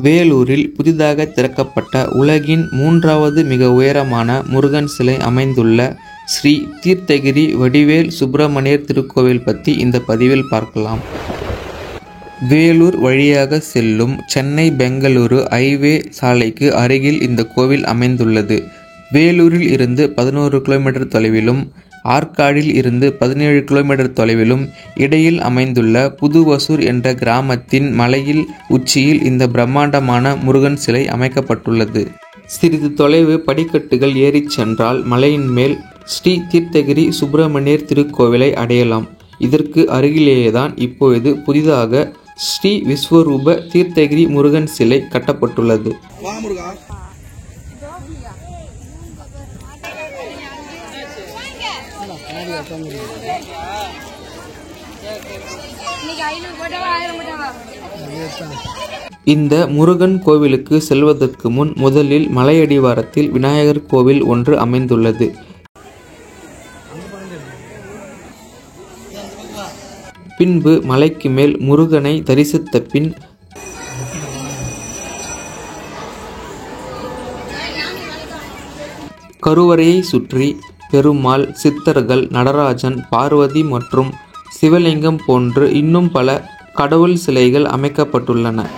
வேலூரில் புதிதாக திறக்கப்பட்ட உலகின் 3வது மிக உயரமான முருகன் சிலை அமைந்துள்ள ஸ்ரீ தீர்த்தகிரி வடிவேல் சுப்பிரமணியர் திருக்கோவில் பற்றி இந்த பதிவில் பார்க்கலாம். வேலூர் வழியாக செல்லும் சென்னை பெங்களூரு ஹைவே சாலைக்கு அருகில் இந்த கோவில் அமைந்துள்ளது. வேலூரில் இருந்து 11 கிலோமீட்டர் தொலைவிலும் ஆற்காடில் இருந்து 17 கிலோமீட்டர் தொலைவிலும் இடையில் அமைந்துள்ள புதுவசூர் என்ற கிராமத்தின் மலையில் உச்சியில் இந்த பிரம்மாண்டமான முருகன் சிலை அமைக்கப்பட்டுள்ளது. சிறிது தொலைவு படிக்கட்டுகள் ஏறிச் சென்றால் மலையின் மேல் ஸ்ரீ தீர்த்தகிரி சுப்பிரமணியர் திருக்கோவிலை அடையலாம். இதற்கு அருகிலேயேதான் இப்பொழுது புதிதாக ஸ்ரீ விஸ்வரூப தீர்த்தகிரி முருகன் சிலை கட்டப்பட்டுள்ளது. இந்த முருகன் கோவிலுக்கு செல்வதற்கு முன் முதலில் மலையடிவாரத்தில் விநாயகர் கோவில் ஒன்று அமைந்துள்ளது. பின்பு மலைக்கு மேல் முருகனை தரிசித்த பின் கருவறையை சுற்றி பெருமாள், சித்தர்கள், நடராஜன், பார்வதி மற்றும் சிவலிங்கம் போன்று இன்னும் பல கடவுள் சிலைகள் அமைக்கப்பட்டுள்ளன.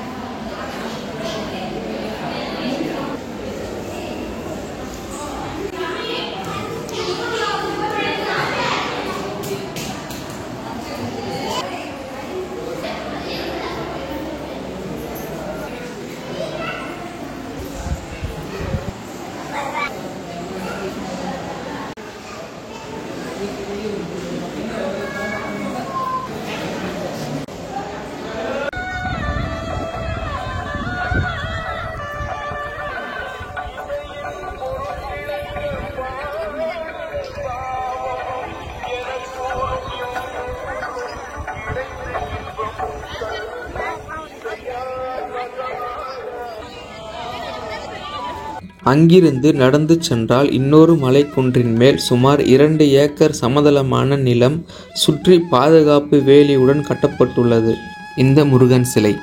அங்கிருந்து நடந்து சென்றால் இன்னொரு மலைக்குன்றின் மேல் சுமார் 2 ஏக்கர் சமதளமான நிலம் சுற்றி பாதுகாப்பு வேலியுடன் கட்டப்பட்டுள்ளது இந்த முருகன் சிலை.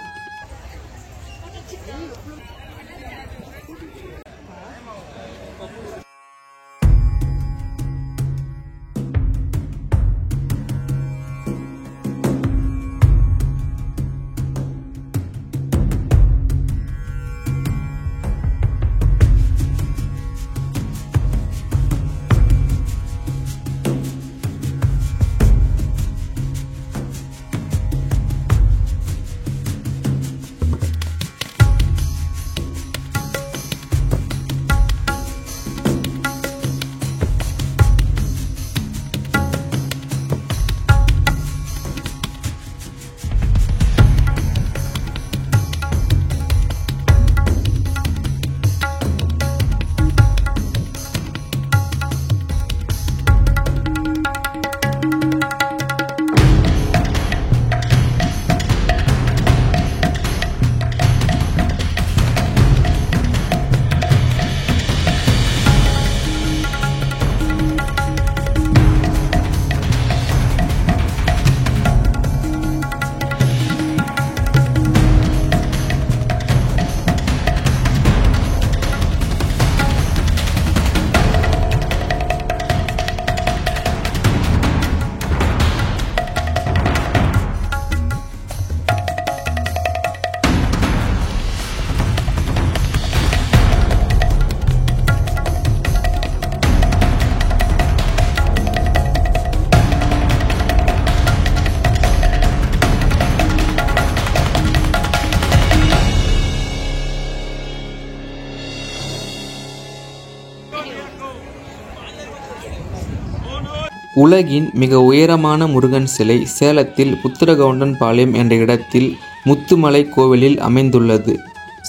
உலகின் மிக உயரமான முருகன் சிலை சேலத்தில் புத்திரகவுண்டன்பாளையம் என்ற இடத்தில் முத்துமலை கோவிலில் அமைந்துள்ளது.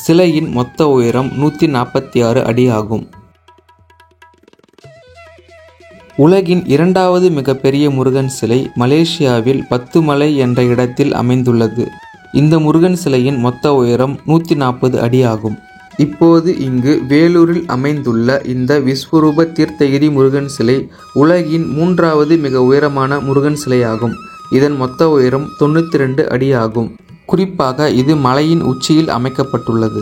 சிலையின் மொத்த உயரம் 146 அடி ஆகும். உலகின் 2வது மிகப்பெரிய முருகன் சிலை மலேசியாவில் பத்துமலை என்ற இடத்தில் அமைந்துள்ளது. இந்த முருகன் சிலையின் மொத்த உயரம் 140 அடி ஆகும். இப்போது இங்கு வேலூரில் அமைந்துள்ள இந்த விஸ்வரூப தீர்த்தகிரி முருகன் சிலை உலகின் 3வது மிக உயரமான முருகன் சிலையாகும். இதன் மொத்த உயரம் 92 அடி ஆகும். குறிப்பாக இது மலையின் உச்சியில் அமைக்கப்பட்டுள்ளது.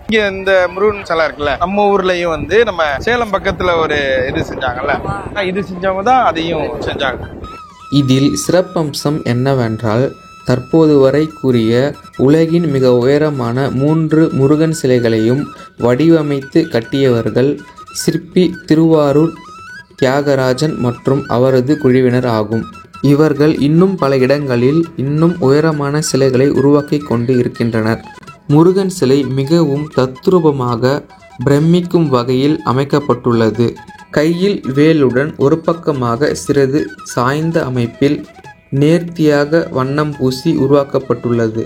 இங்க இந்த முருகன் சிலை இருக்குல்ல, நம்ம ஊர்லயும் வந்து நம்ம சேலம் பக்கத்துல ஒரு இது செஞ்சாங்கல்ல, இது செஞ்சவங்க தான் அதையும் செஞ்சாங்க. இதில் சிறப்பம்சம் என்னவென்றால், தற்போது வரை கூறிய உலகின் மிக உயரமான 3 முருகன் சிலைகளையும் வடிவமைத்து கட்டியவர்கள் சிற்பி திருவாரூர் தியாகராஜன் மற்றும் அவரது குழுவினர் ஆகும். இவர்கள் இன்னும் பல இடங்களில் இன்னும் உயரமான சிலைகளை உருவாக்கி கொண்டு இருக்கின்றனர். முருகன் சிலை மிகவும் தத்ரூபமாக பிரமிக்கும் வகையில் அமைக்கப்பட்டுள்ளது. கையில் வேலுடன் ஒரு பக்கமாக சிறிது சாய்ந்த அமைப்பில் நேர்த்தியாக வண்ணம் பூசி உருவாக்கப்பட்டுள்ளது.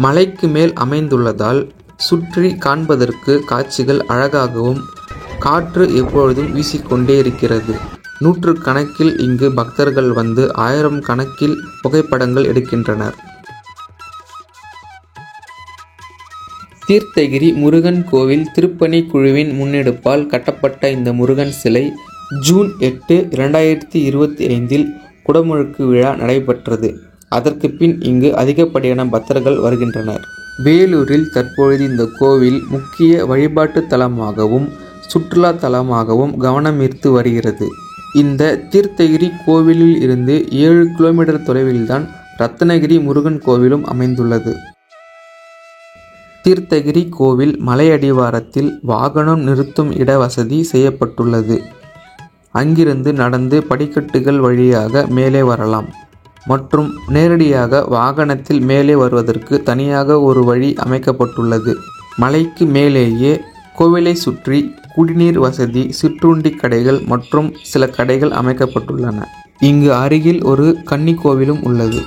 மலைக்கு மேல் அமைந்துள்ளதால் சுற்றி காண்பதற்கு காட்சிகள் அழகாகவும் காற்று எப்பொழுதும் வீசிக்கொண்டே இருக்கிறது. 100 கணக்கில் இங்கு பக்தர்கள் வந்து 1000 கணக்கில் புகைப்படங்கள் எடுக்கின்றனர். தீர்த்தகிரி முருகன் கோவில் திருப்பணி குழுவின் முன்னெடுப்பால் கட்டப்பட்ட இந்த முருகன் சிலை ஜூன் 8, 2025 குடமுழுக்கு விழா நடைபெற்றது. அதற்கு பின் இங்கு அதிகப்படியான பக்தர்கள் வருகின்றனர். வேலூரில் தற்பொழுது இந்த கோவில் முக்கிய வழிபாட்டு தலமாகவும் சுற்றுலா தலமாகவும் கவனமீர்த்து வருகிறது. இந்த தீர்த்தகிரி கோவிலில் இருந்து 7 கிலோமீட்டர் தொலைவில்தான் ரத்னகிரி முருகன் கோவிலும் அமைந்துள்ளது. தீர்த்தகிரி கோவில் மலையடிவாரத்தில் வாகனம் நிறுத்தும் இட வசதி செய்யப்பட்டுள்ளது. அங்கிருந்து நடந்து படிக்கட்டுகள் வழியாக மேலே வரலாம் மற்றும் நேரடியாக வாகனத்தில் மேலே வருவதற்கு தனியாக ஒரு வழி அமைக்கப்பட்டுள்ளது. மலைக்கு மேலேயே கோவிலை சுற்றி குடிநீர் வசதி, சிற்றுண்டி கடைகள் மற்றும் சில கடைகள் அமைக்கப்பட்டுள்ளன. இங்கு அருகில் ஒரு கன்னி கோவிலும் உள்ளது.